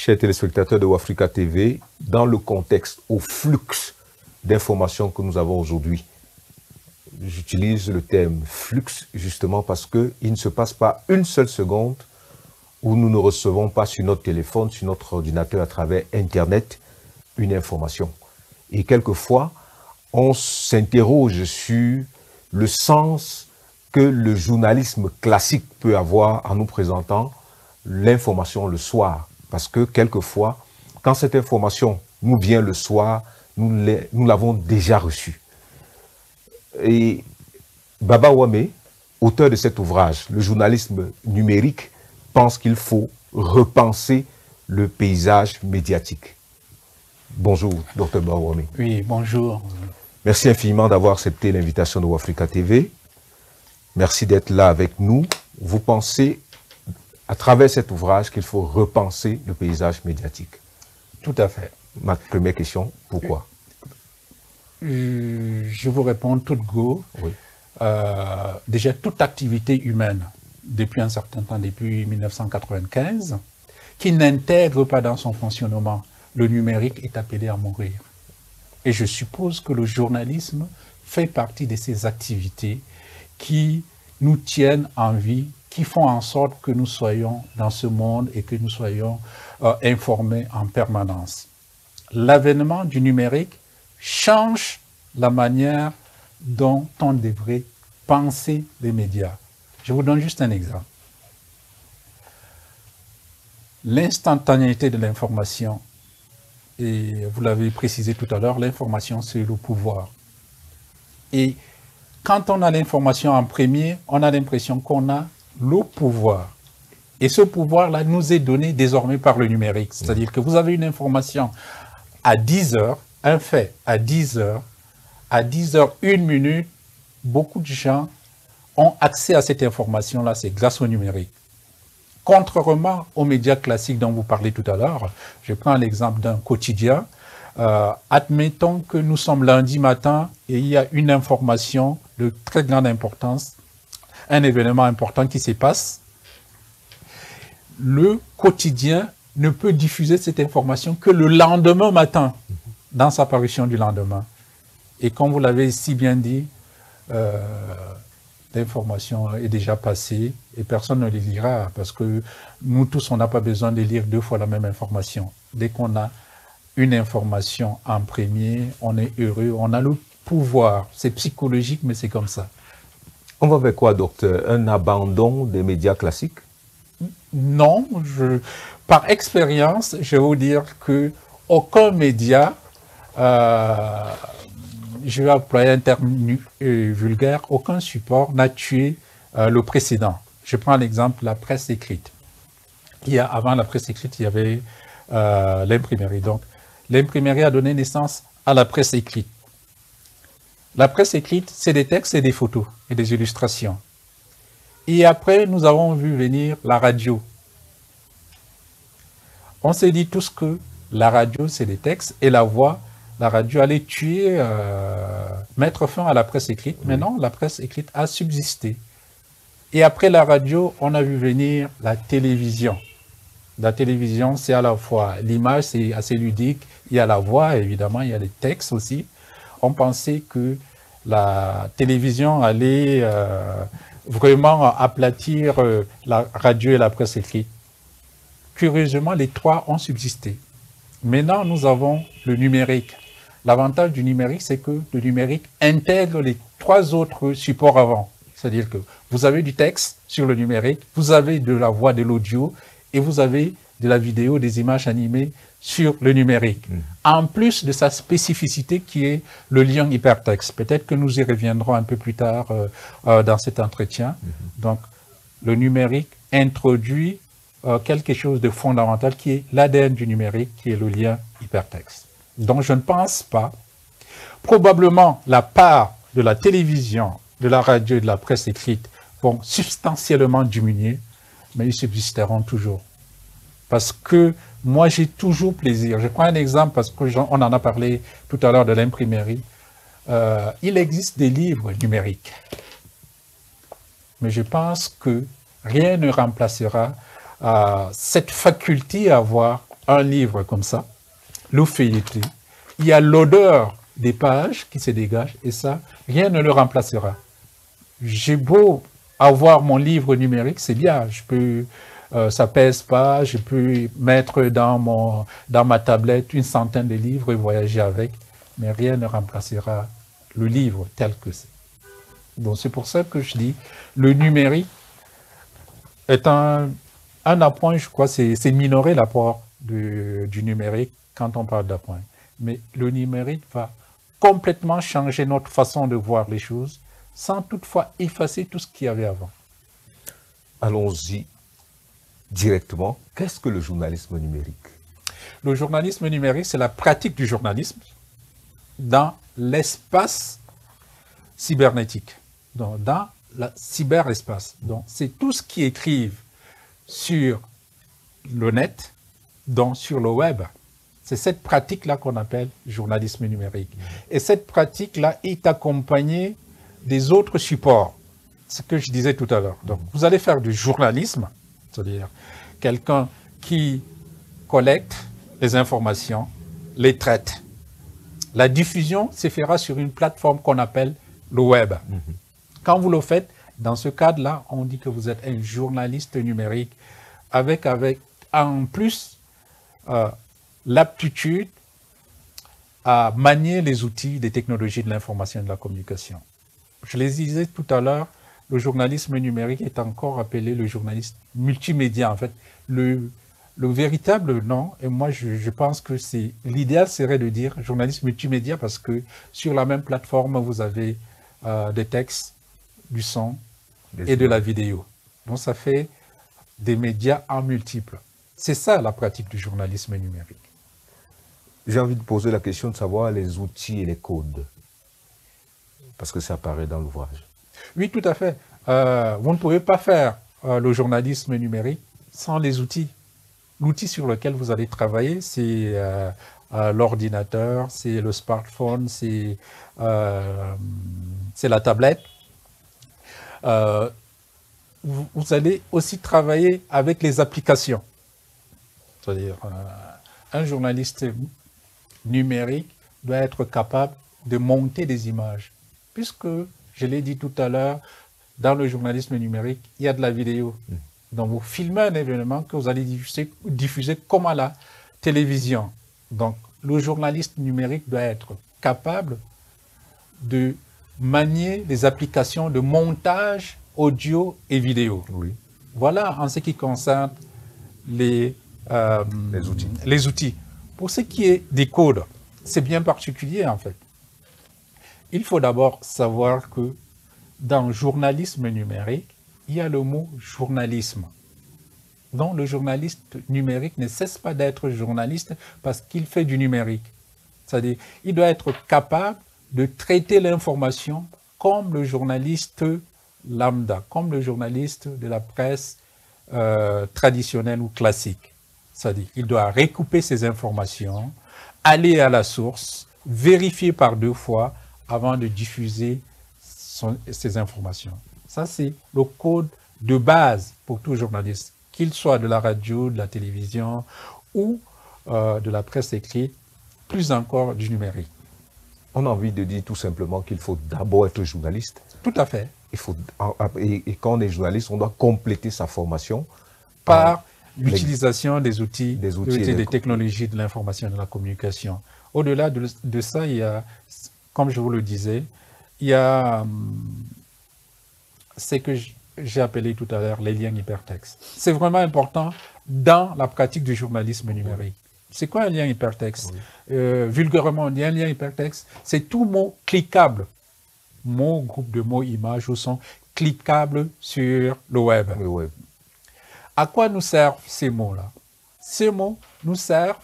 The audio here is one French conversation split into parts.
chers téléspectateurs de Wafrica TV, dans le contexte, au flux d'informations que nous avons aujourd'hui. J'utilise le terme flux justement parce qu'il ne se passe pas une seule seconde où nous ne recevons pas sur notre téléphone, sur notre ordinateur, à travers Internet, une information. Et quelquefois, on s'interroge sur le sens que le journalisme classique peut avoir en nous présentant l'information le soir. Parce que quelquefois, quand cette information nous vient le soir, nous l'avons déjà reçue. Et Baba Ouamé, auteur de cet ouvrage, le journalisme numérique, pense qu'il faut repenser le paysage médiatique. Bonjour, Dr Baba Ouamé. Oui, bonjour. Merci infiniment d'avoir accepté l'invitation de Wafrica TV. Merci d'être là avec nous. Vous pensez, à travers cet ouvrage, qu'il faut repenser le paysage médiatique. Tout à fait. Ma première question, pourquoi? Je vous réponds toute go. Oui. Déjà, toute activité humaine, depuis un certain temps, depuis 1995, qui n'intègre pas dans son fonctionnement le numérique est appelé à mourir. Et je suppose que le journalisme fait partie de ces activités qui nous tiennent en vie, qui font en sorte que nous soyons dans ce monde et que nous soyons informés en permanence. L'avènement du numérique change la manière dont on devrait penser les médias. Je vous donne juste un exemple. L'instantanéité de l'information, et vous l'avez précisé tout à l'heure, l'information c'est le pouvoir. Et quand on a l'information en premier, on a l'impression qu'on a le pouvoir. Et ce pouvoir-là nous est donné désormais par le numérique. C'est-à-dire que vous avez une information à 10 heures, un fait à 10 heures, à 10 heures, 1 minute, beaucoup de gens ont accès à cette information-là, c'est grâce au numérique. Contrairement aux médias classiques dont vous parlez tout à l'heure, je prends l'exemple d'un quotidien. Admettons que nous sommes lundi matin et il y a une information de très grande importance, un événement important qui se passe. Le quotidien ne peut diffuser cette information que le lendemain matin, dans sa parution du lendemain. Et comme vous l'avez si bien dit, l'information est déjà passée et personne ne les lira parce que nous tous, on n'a pas besoin de lire 2 fois la même information. Dès qu'on a une information en premier, on est heureux, on a le pouvoir. C'est psychologique, mais c'est comme ça. On va vers quoi, docteur? Un abandon des médias classiques? Non, par expérience, je vais vous dire que aucun média, je vais employer un terme vulgaire, aucun support n'a tué le précédent. Je prends l'exemple de la presse écrite. Avant la presse écrite, il y avait l'imprimerie. Donc, l'imprimerie a donné naissance à la presse écrite. La presse écrite, c'est des textes et des photos et des illustrations. Et après, nous avons vu venir la radio. On s'est dit tous que la radio, c'est des textes et la voix, la radio allait tuer, mettre fin à la presse écrite. Mais non, la presse écrite a subsisté. Et après la radio, on a vu venir la télévision. La télévision, c'est à la fois l'image, c'est assez ludique. Il y a la voix, évidemment, il y a les textes aussi. On pensait que la télévision allait vraiment aplatir la radio et la presse écrite. Curieusement, les trois ont subsisté. Maintenant, nous avons le numérique. L'avantage du numérique, c'est que le numérique intègre les 3 autres supports avant. C'est-à-dire que vous avez du texte sur le numérique, vous avez de la voix, de l'audio, et vous avez de la vidéo, des images animées sur le numérique. En plus de sa spécificité qui est le lien hypertexte. Peut-être que nous y reviendrons un peu plus tard dans cet entretien. Donc, le numérique introduit quelque chose de fondamental qui est l'ADN du numérique, qui est le lien hypertexte. Donc, je ne pense pas. Probablement, la part de la télévision, de la radio et de la presse écrite vont substantiellement diminuer, mais ils subsisteront toujours. Parce que moi, j'ai toujours plaisir. Je prends un exemple parce qu'on en a parlé tout à l'heure de l'imprimerie. Il existe des livres numériques. Mais je pense que rien ne remplacera cette faculté à avoir un livre comme ça, le feuilleter, il y a l'odeur des pages qui se dégage et ça, rien ne le remplacera. J'ai beau avoir mon livre numérique, c'est bien, je peux, ça pèse pas, je peux mettre dans ma tablette une centaine de livres et voyager avec, mais rien ne remplacera le livre tel que c'est. Donc c'est pour ça que je dis, le numérique est un appoint, je crois, c'est minorer l'apport du numérique quand on parle d'appoint. Mais le numérique va complètement changer notre façon de voir les choses, sans toutefois effacer tout ce qu'il y avait avant. Allons-y directement. Qu'est-ce que le journalisme numérique? Le journalisme numérique, c'est la pratique du journalisme dans l'espace cybernétique, donc dans le cyberespace. Donc, c'est tout ce qui écrivent sur le net, donc sur le web. C'est cette pratique-là qu'on appelle journalisme numérique. Et cette pratique-là est accompagnée des autres supports. Ce que je disais tout à l'heure. Donc, vous allez faire du journalisme, c'est-à-dire quelqu'un qui collecte les informations, les traite. La diffusion se fera sur une plateforme qu'on appelle le web. Quand vous le faites, dans ce cadre-là, on dit que vous êtes un journaliste numérique avec en plus l'aptitude à manier les outils des technologies de l'information et de la communication. Je les disais tout à l'heure, le journalisme numérique est encore appelé le journaliste multimédia. En fait, le véritable nom, et moi je pense que l'idéal serait de dire journaliste multimédia parce que sur la même plateforme, vous avez des textes, du son et de la vidéo. Donc ça fait des médias en multiples. C'est ça la pratique du journalisme numérique. J'ai envie de poser la question de savoir les outils et les codes. Parce que ça apparaît dans l'ouvrage. Oui, tout à fait. Vous ne pouvez pas faire le journalisme numérique sans les outils. L'outil sur lequel vous allez travailler, c'est l'ordinateur, c'est le smartphone, c'est la tablette. Vous allez aussi travailler avec les applications. C'est-à-dire, un journaliste numérique doit être capable de monter des images. Puisque, je l'ai dit tout à l'heure, dans le journalisme numérique, il y a de la vidéo. Donc, vous filmez un événement que vous allez diffuser comme à la télévision. Donc, le journaliste numérique doit être capable de manier les applications de montage audio et vidéo. Oui. Voilà en ce qui concerne les outils. Pour ce qui est des codes, c'est bien particulier en fait. Il faut d'abord savoir que dans le journalisme numérique, il y a le mot journalisme. Donc le journaliste numérique ne cesse pas d'être journaliste parce qu'il fait du numérique. C'est-à-dire il doit être capable de traiter l'information comme le journaliste lambda, comme le journaliste de la presse traditionnelle ou classique. C'est-à-dire il doit recouper ces informations, aller à la source, vérifier par 2 fois avant de diffuser ces informations. Ça, c'est le code de base pour tout journaliste, qu'il soit de la radio, de la télévision ou de la presse écrite, plus encore du numérique. On a envie de dire tout simplement qu'il faut d'abord être journaliste. Tout à fait. Et quand on est journaliste, on doit compléter sa formation par l'utilisation des outils et des technologies de l'information et de la communication. Au-delà de ça, il y a, comme je vous le disais, il y a ce que j'ai appelé tout à l'heure les liens hypertextes. C'est vraiment important dans la pratique du journalisme numérique. C'est quoi un lien hypertexte? Vulgairement, un lien hypertexte, c'est tout mot cliquable. Mot, groupe de mots, images ou son cliquables sur le web. À quoi nous servent ces mots-là? Ces mots nous servent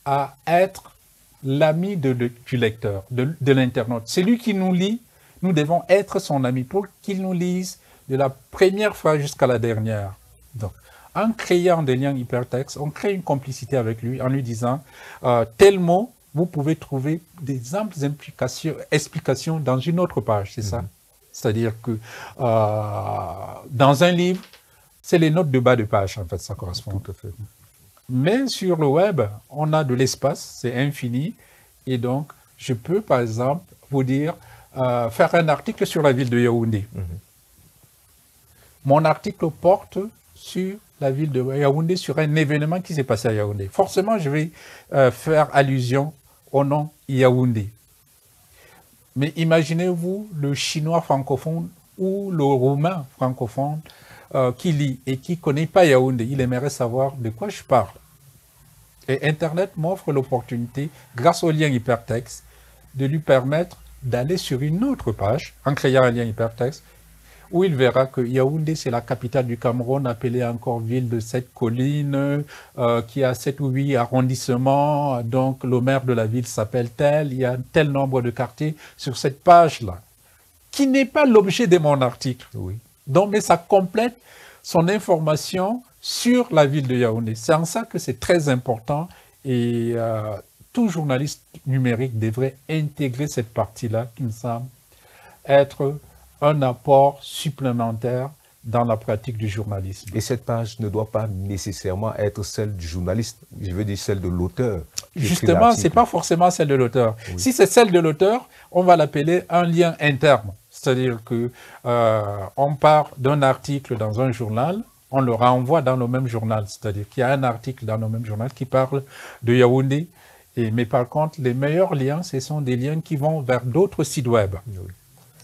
à être l'ami du lecteur, de l'internaute. C'est lui qui nous lit, nous devons être son ami pour qu'il nous lise de la première phrase jusqu'à la dernière. Donc, en créant des liens hypertextes, on crée une complicité avec lui en lui disant tel mot, vous pouvez trouver des amples explications dans une autre page, c'est ça? C'est-à-dire que dans un livre, c'est les notes de bas de page, en fait, ça correspond. Tout à fait. Mais sur le web, on a de l'espace, c'est infini. Et donc, je peux, par exemple, vous dire, faire un article sur la ville de Yaoundé. Mon article porte sur la ville de Yaoundé, sur un événement qui s'est passé à Yaoundé. Forcément, je vais faire allusion au nom Yaoundé. Mais imaginez-vous le chinois francophone ou le roumain francophone qui lit et qui ne connaît pas Yaoundé. Il aimerait savoir de quoi je parle. Et Internet m'offre l'opportunité, grâce au lien hypertexte, de lui permettre d'aller sur une autre page, en créant un lien hypertexte, où il verra que Yaoundé, c'est la capitale du Cameroun, appelée encore ville de 7 collines, qui a 7 ou 8 arrondissements, donc le maire de la ville s'appelle tel, il y a tel nombre de quartiers sur cette page-là, qui n'est pas l'objet de mon article. Oui. Donc, mais ça complète son information sur la ville de Yaoundé. C'est en ça que c'est très important et tout journaliste numérique devrait intégrer cette partie-là qui me semble être un apport supplémentaire dans la pratique du journalisme. Et cette page ne doit pas nécessairement être celle du journaliste, je veux dire celle de l'auteur. Justement, ce n'est pas forcément celle de l'auteur. Oui. Si c'est celle de l'auteur, on va l'appeler un lien interne. C'est-à-dire qu'on part d'un article dans un journal, on le renvoie dans le même journal. C'est-à-dire qu'il y a un article dans le même journal qui parle de Yaoundé. Mais par contre, les meilleurs liens, ce sont des liens qui vont vers d'autres sites web. Oui.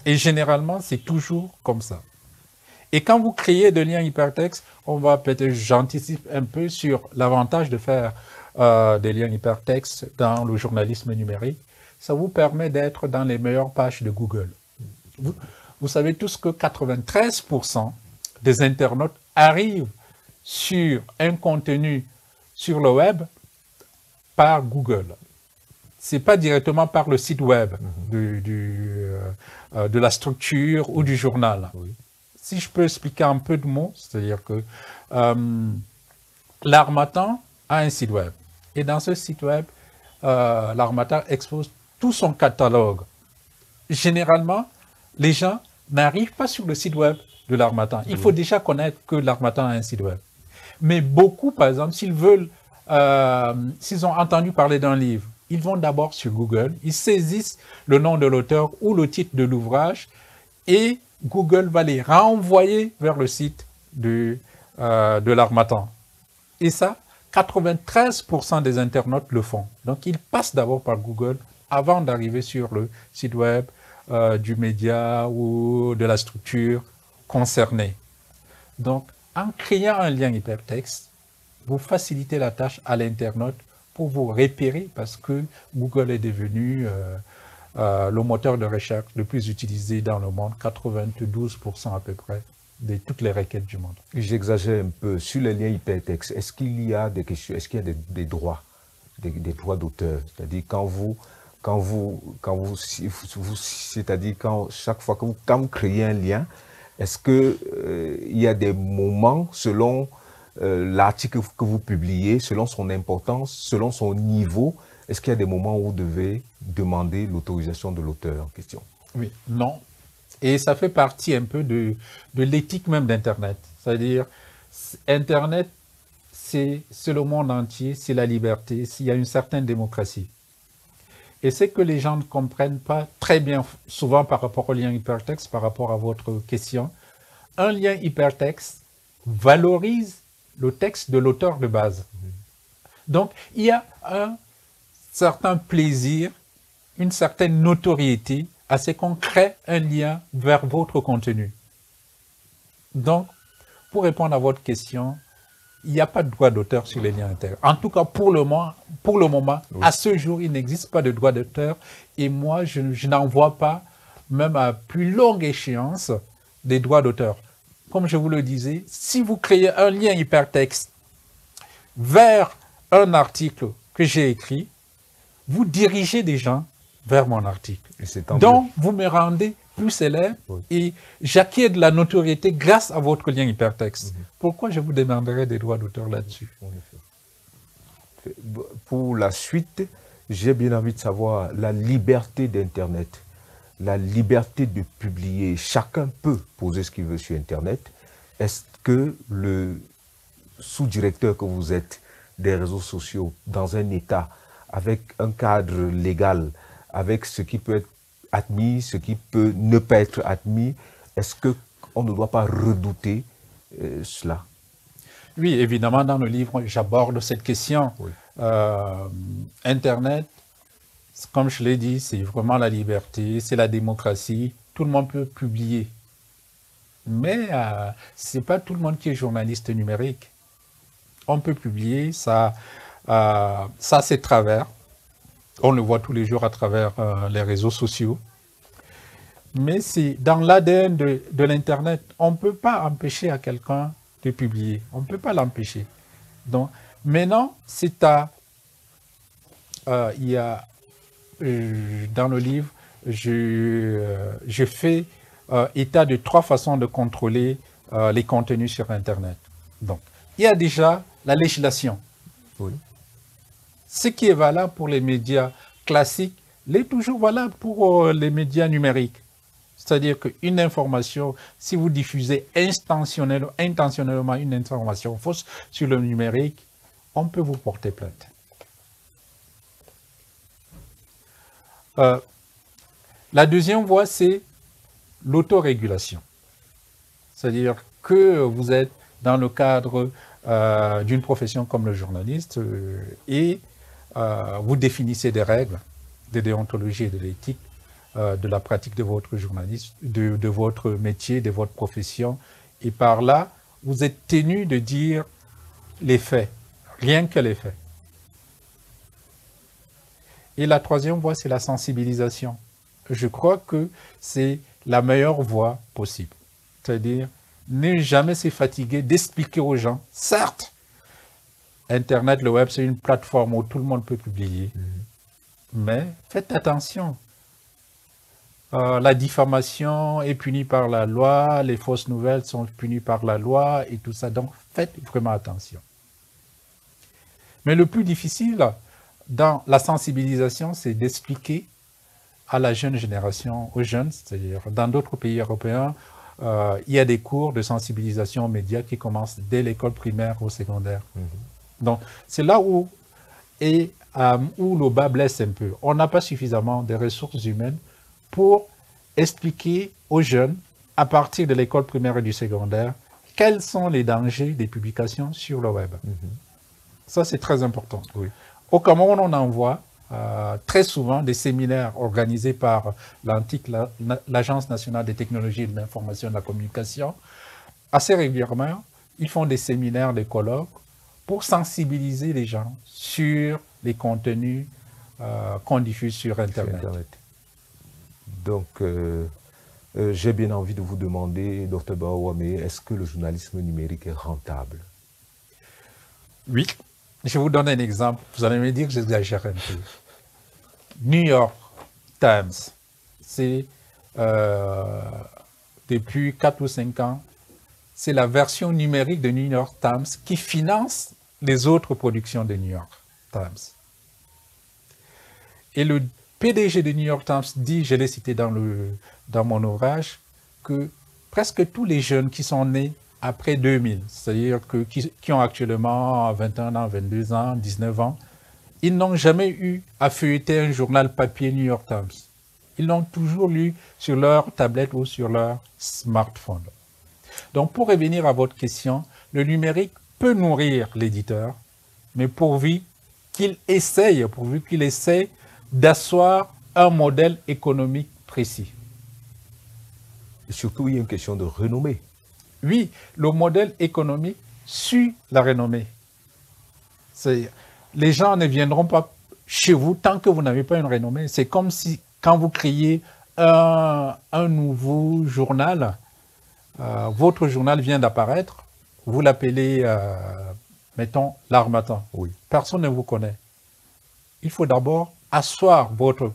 Et généralement, c'est toujours comme ça. Et quand vous créez des liens hypertextes, on va peut-être, j'anticipe un peu sur l'avantage de faire des liens hypertextes dans le journalisme numérique. Ça vous permet d'être dans les meilleures pages de Google. Vous savez tous que 93% des internautes arrivent sur un contenu sur le web par Google. Ce n'est pas directement par le site web de la structure ou du journal. Oui. Si je peux expliquer un peu de mots, c'est-à-dire que l'Harmattan a un site web. Et dans ce site web, l'Harmattan expose tout son catalogue. Généralement, les gens n'arrivent pas sur le site web de l'Harmattan. Il faut déjà connaître que l'Harmattan a un site web. Mais beaucoup, par exemple, s'ils ont entendu parler d'un livre, ils vont d'abord sur Google, ils saisissent le nom de l'auteur ou le titre de l'ouvrage et Google va les renvoyer vers le site de l'Harmattan. Et ça, 93% des internautes le font. Donc, ils passent d'abord par Google avant d'arriver sur le site web du média ou de la structure concernée. Donc, en créant un lien hypertexte, vous facilitez la tâche à l'internaute pour vous repérer parce que Google est devenu le moteur de recherche le plus utilisé dans le monde, 92% à peu près de toutes les requêtes du monde. J'exagère un peu. Sur les liens hypertextes, est-ce qu'il y a des questions, est-ce qu'il y a des droits, des droits d'auteur? C'est-à-dire c'est-à-dire chaque fois que quand vous créez un lien, est-ce que il y a des moments selon l'article que vous publiez, selon son importance, selon son niveau, est-ce qu'il y a des moments où vous devez demander l'autorisation de l'auteur en question? Oui, non. Et ça fait partie un peu de l'éthique même d'Internet. C'est-à-dire, Internet, c'est le monde entier, c'est la liberté, il y a une certaine démocratie. Et c'est que les gens ne comprennent pas très bien, souvent par rapport au lien hypertexte, par rapport à votre question. Un lien hypertexte valorise le texte de l'auteur de base. Donc, il y a un certain plaisir, une certaine notoriété à ce qu'on crée un lien vers votre contenu. Donc, pour répondre à votre question, il n'y a pas de droit d'auteur sur les liens internes. En tout cas, pour le moment, oui. À ce jour, il n'existe pas de droit d'auteur. Et moi, je n'en vois pas, même à plus longue échéance, des droits d'auteur. Comme je vous le disais, si vous créez un lien hypertexte vers un article que j'ai écrit, vous dirigez des gens vers mon article. Donc, vous me rendez plus célèbre et j'acquiers de la notoriété grâce à votre lien hypertexte. Pourquoi je vous demanderai des droits d'auteur là-dessus? Pour la suite, j'ai bien envie de savoir la liberté d'Internet, la liberté de publier. Chacun peut poser ce qu'il veut sur Internet. Est-ce que le sous-directeur que vous êtes des réseaux sociaux dans un État avec un cadre légal, avec ce qui peut être admis, ce qui peut ne pas être admis, est-ce qu'on ne doit pas redouter cela? Oui, évidemment, dans le livre, j'aborde cette question. Oui. Internet, comme je l'ai dit, c'est vraiment la liberté, c'est la démocratie. Tout le monde peut publier. Mais ce n'est pas tout le monde qui est journaliste numérique. On peut publier, ça c'est travers. On le voit tous les jours à travers les réseaux sociaux. Mais c'est dans l'ADN de l'Internet. On ne peut pas empêcher à quelqu'un de publier. On ne peut pas l'empêcher. Donc, maintenant, c'est il y a, dans le livre, je fais état de 3 façons de contrôler les contenus sur Internet. Donc, il y a déjà la législation. Oui. Ce qui est valable pour les médias classiques l'est toujours valable pour les médias numériques. C'est-à-dire qu'une information, si vous diffusez intentionnellement une information fausse sur le numérique, on peut vous porter plainte. La deuxième voie, c'est l'autorégulation. C'est-à-dire que vous êtes dans le cadre d'une profession comme le journaliste et vous définissez des règles de déontologie et de l'éthique de la pratique de votre journalisme, de votre métier, de votre profession. Et par là, vous êtes tenu de dire les faits, rien que les faits. Et la troisième voie, c'est la sensibilisation. Je crois que c'est la meilleure voie possible. C'est-à-dire, ne jamais se fatiguer d'expliquer aux gens. Certes, Internet, le web, c'est une plateforme où tout le monde peut publier. Mais faites attention. La diffamation est punie par la loi, les fausses nouvelles sont punies par la loi et tout ça. Donc, faites vraiment attention. Mais le plus difficile dans la sensibilisation, c'est d'expliquer à la jeune génération, aux jeunes, c'est-à-dire dans d'autres pays européens, il y a des cours de sensibilisation aux médias qui commencent dès l'école primaire ou secondaire. Donc, c'est là où le bas blesse un peu. On n'a pas suffisamment de ressources humaines pour expliquer aux jeunes, à partir de l'école primaire et du secondaire, quels sont les dangers des publications sur le web. Ça, c'est très important. Oui. Au Cameroun, on envoie très souvent des séminaires organisés par l'Agence nationale des technologies de l'information et de la communication. Assez régulièrement, ils font des séminaires, des colloques pour sensibiliser les gens sur les contenus qu'on diffuse sur Internet. Donc, j'ai bien envie de vous demander, Dr Baouame, est-ce que le journalisme numérique est rentable? Oui. Je vous donne un exemple. Vous allez me dire que j'exagère un peu. New York Times, c'est depuis 4 ou 5 ans, c'est la version numérique de New York Times qui finance les autres productions de New York Times. Et le PDG de New York Times dit, je l'ai cité dans mon ouvrage, que presque tous les jeunes qui sont nés après 2000, c'est-à-dire qui ont actuellement 21 ans, 22 ans, 19 ans, ils n'ont jamais eu à feuilleter un journal papier New York Times. Ils l'ont toujours lu sur leur tablette ou sur leur smartphone. Donc, pour revenir à votre question, le numérique peut nourrir l'éditeur, mais pourvu qu'il essaye d'asseoir un modèle économique précis. Et surtout, il y a une question de renommée. Oui, le modèle économique suit la renommée. Les gens ne viendront pas chez vous tant que vous n'avez pas une renommée. C'est comme si, quand vous créez un nouveau journal, votre journal vient d'apparaître, vous l'appelez, mettons, l'Harmattan. Oui. Personne ne vous connaît. Il faut d'abord asseoir votre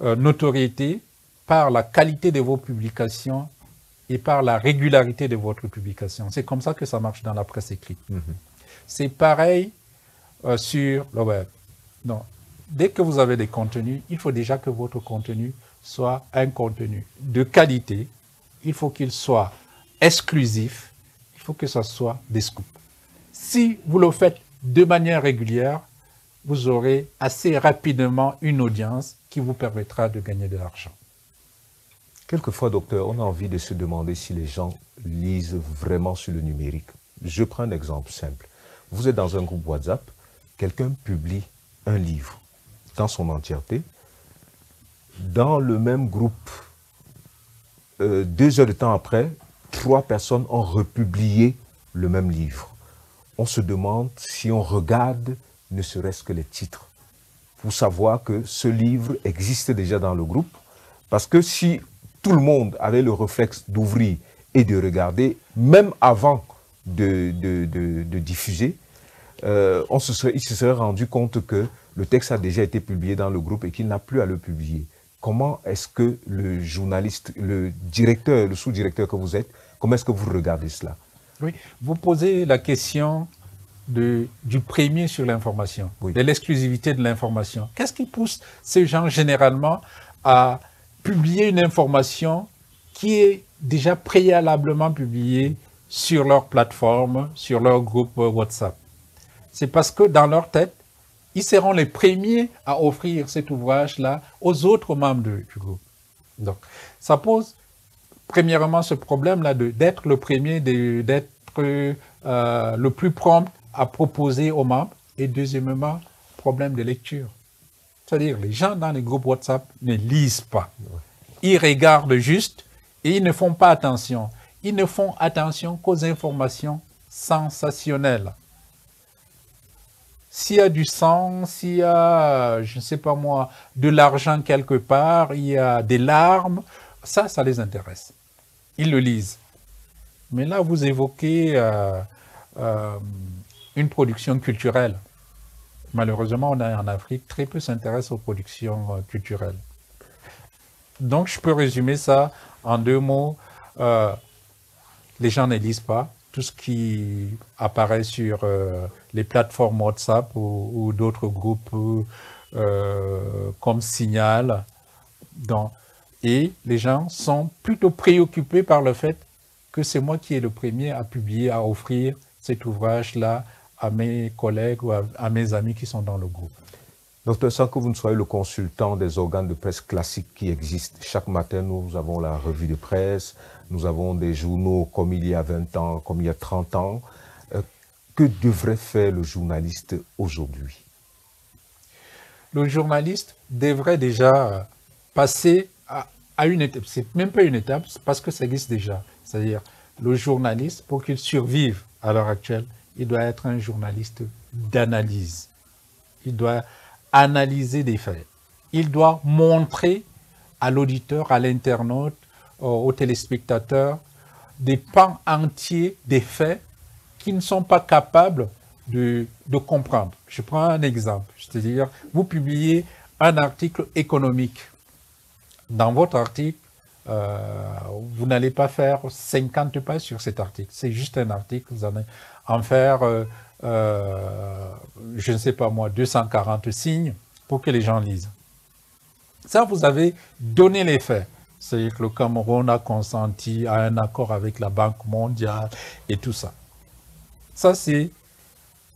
notoriété par la qualité de vos publications et par la régularité de votre publication. C'est comme ça que ça marche dans la presse écrite. C'est pareil sur le web. Donc, dès que vous avez des contenus, il faut déjà que votre contenu soit un contenu de qualité. Il faut qu'il soit exclusif. Il faut que ça soit des scoops. Si vous le faites de manière régulière, vous aurez assez rapidement une audience qui vous permettra de gagner de l'argent. Quelquefois, docteur, on a envie de se demander si les gens lisent vraiment sur le numérique. Je prends un exemple simple. Vous êtes dans un groupe WhatsApp, quelqu'un publie un livre dans son entièreté. Dans le même groupe, 2 heures de temps après, 3 personnes ont republié le même livre. On se demande si on regarde ne serait-ce que les titres pour savoir que ce livre existe déjà dans le groupe. Parce que si tout le monde avait le réflexe d'ouvrir et de regarder, même avant de diffuser, il se serait rendu compte que le texte a déjà été publié dans le groupe et qu'il n'a plus à le publier. Comment est-ce que le journaliste, le directeur, le sous-directeur que vous êtes, comment est-ce que vous regardez cela? Oui, vous posez la question du premier sur l'information, Oui. de l'exclusivité de l'information. Qu'est-ce qui pousse ces gens généralement à publier une information qui est déjà préalablement publiée sur leur plateforme, sur leur groupe WhatsApp? C'est parce que dans leur tête, ils seront les premiers à offrir cet ouvrage-là aux autres membres du groupe. Donc, ça pose premièrement ce problème-là d'être le premier, d'être le plus prompt à proposer aux membres. Et deuxièmement, problème de lecture. C'est-à-dire, les gens dans les groupes WhatsApp ne lisent pas. Ils regardent juste et ils ne font pas attention. Ils ne font attention qu'aux informations sensationnelles. S'il y a du sang, s'il y a, je ne sais pas moi, de l'argent quelque part, il y a des larmes, ça les intéresse. Ils le lisent. Mais là, vous évoquez une production culturelle. Malheureusement, on a en Afrique, très peu s'intéressent aux productions culturelles. Donc, je peux résumer ça en 2 mots. Les gens ne lisent pas. Tout ce qui apparaît sur les plateformes WhatsApp ou d'autres groupes comme Signal. Et les gens sont plutôt préoccupés par le fait que c'est moi qui est le premier à publier, à offrir cet ouvrage-là à mes collègues ou à mes amis qui sont dans le groupe. Docteur, sans que vous ne soyez le consultant des organes de presse classiques qui existent, chaque matin, nous avons la revue de presse, nous avons des journaux comme il y a 20 ans, comme il y a 30 ans. Que devrait faire le journaliste aujourd'hui? Le journaliste devrait déjà passer à une étape. C'est même pas une étape, parce que ça existe déjà. C'est-à-dire, le journaliste, pour qu'il survive à l'heure actuelle, il doit être un journaliste d'analyse. Il doit analyser des faits. Il doit montrer à l'auditeur, à l'internaute, aux téléspectateurs, des pans entiers des faits qui ne sont pas capables de comprendre. Je prends un exemple, c'est-à-dire, vous publiez un article économique. Dans votre article, vous n'allez pas faire 50 pages sur cet article. C'est juste un article, vous allez en faire, je ne sais pas moi, 240 signes pour que les gens lisent. Ça, vous avez donné les faits. C'est-à-dire que le Cameroun a consenti à un accord avec la Banque mondiale et tout ça. Ça, c'est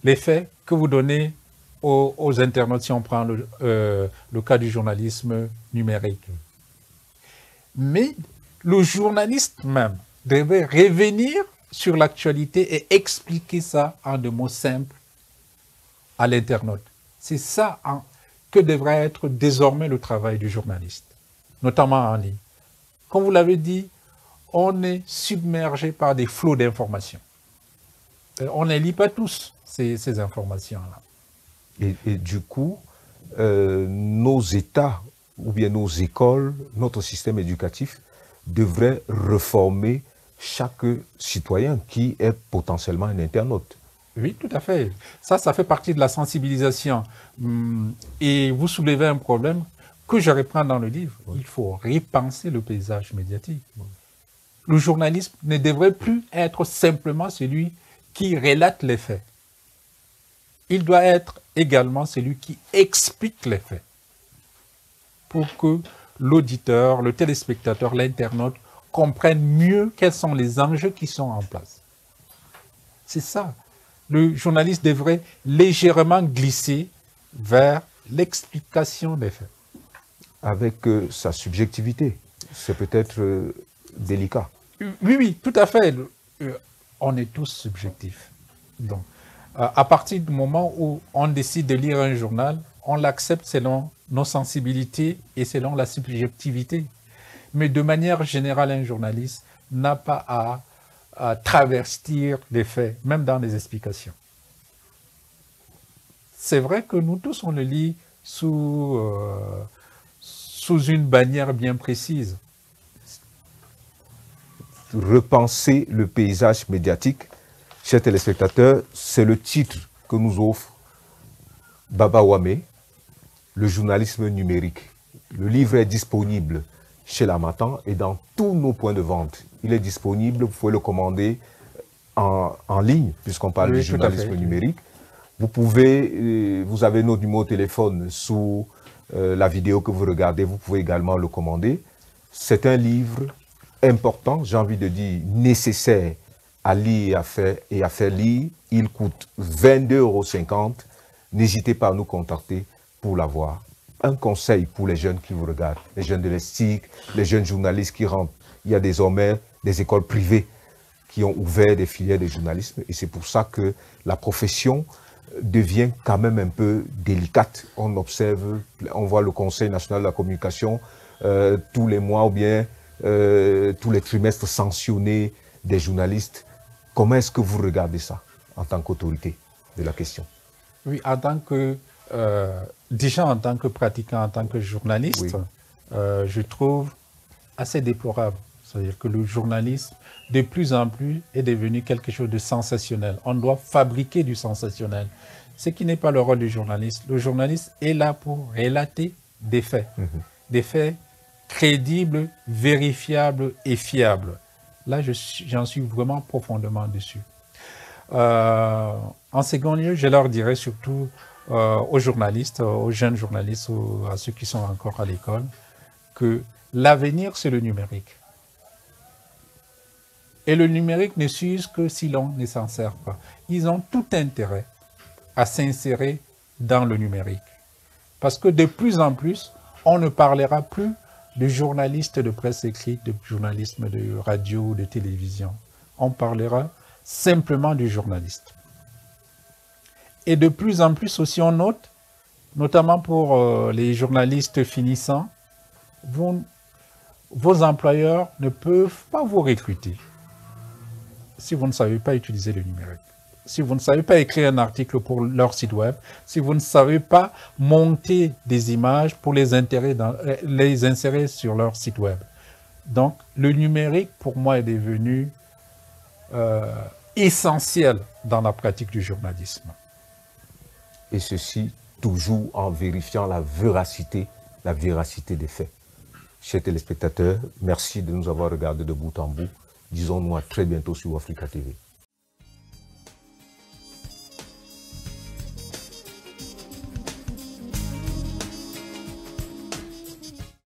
les faits que vous donnez aux internautes si on prend le cas du journalisme numérique. Mais le journaliste même devait revenir sur l'actualité et expliquer ça en des mots simples à l'internaute. C'est ça que devrait être désormais le travail du journaliste, notamment en ligne. Comme vous l'avez dit, on est submergé par des flots d'informations. On ne lit pas tous ces informations-là. Et du coup, nos États ou bien nos écoles, notre système éducatif devrait reformer chaque citoyen qui est potentiellement un internaute. Oui, tout à fait. Ça fait partie de la sensibilisation. Et vous soulevez un problème que je reprends dans le livre. Oui. Il faut repenser le paysage médiatique. Oui. Le journalisme ne devrait plus être simplement celui qui relate les faits. Il doit être également celui qui explique les faits pour que l'auditeur, le téléspectateur, l'internaute comprennent mieux quels sont les enjeux qui sont en place. C'est ça. le journaliste devrait légèrement glisser vers l'explication des faits. Avec sa subjectivité. C'est peut-être délicat. Oui, oui, tout à fait. On est tous subjectifs. Donc, à partir du moment où on décide de lire un journal, on l'accepte selon nos sensibilités et selon la subjectivité. Mais de manière générale, un journaliste n'a pas à travestir les faits, même dans les explications. C'est vrai que nous tous, on le lit sous une bannière bien précise. Repenser le paysage médiatique, chers téléspectateurs, c'est le titre que nous offre Baba Wame, le journalisme numérique. Le livre est disponible chez l'Harmattan et dans tous nos points de vente. Il est disponible, vous pouvez le commander en ligne, puisqu'on parle du journalisme numérique. Vous avez notre numéro de téléphone sous la vidéo que vous regardez, vous pouvez également le commander. C'est un livre important, j'ai envie de dire nécessaire à lire et à faire lire. Il coûte 22,50 €. N'hésitez pas à nous contacter pour l'avoir. Un conseil pour les jeunes qui vous regardent, les jeunes de l'ESTIC, les jeunes journalistes qui rentrent. Il y a désormais des écoles privées qui ont ouvert des filières de journalisme et c'est pour ça que la profession devient quand même un peu délicate. On observe, on voit le Conseil national de la communication tous les mois ou bien tous les trimestres sanctionner des journalistes. Comment est-ce que vous regardez ça en tant qu'autorité de la question? Oui, en tant que, déjà en tant que pratiquant, en tant que journaliste, oui. Je trouve assez déplorable. C'est-à-dire que le journalisme, de plus en plus, est devenu quelque chose de sensationnel. On doit fabriquer du sensationnel. Ce qui n'est pas le rôle du journaliste. Le journaliste est là pour relater des faits. Des faits crédibles, vérifiables et fiables. Là, j'en suis vraiment profondément dessus. En second lieu, je leur dirais surtout aux journalistes, aux jeunes journalistes, à ceux qui sont encore à l'école, que l'avenir, c'est le numérique. Et le numérique ne s'use que si l'on ne s'en sert pas. Ils ont tout intérêt à s'insérer dans le numérique. Parce que de plus en plus, on ne parlera plus de journalistes de presse écrite, de journalisme de radio ou de télévision. On parlera simplement du journaliste. Et de plus en plus aussi, on note, notamment pour les journalistes finissants, vos employeurs ne peuvent pas vous recruter si vous ne savez pas utiliser le numérique. Si vous ne savez pas écrire un article pour leur site web, si vous ne savez pas monter des images pour les insérer sur leur site web. Donc, le numérique, pour moi, est devenu essentiel dans la pratique du journalisme. Et ceci toujours en vérifiant la véracité des faits. Chers téléspectateurs, merci de nous avoir regardés de bout en bout. Disons-nous à très bientôt sur Africa TV.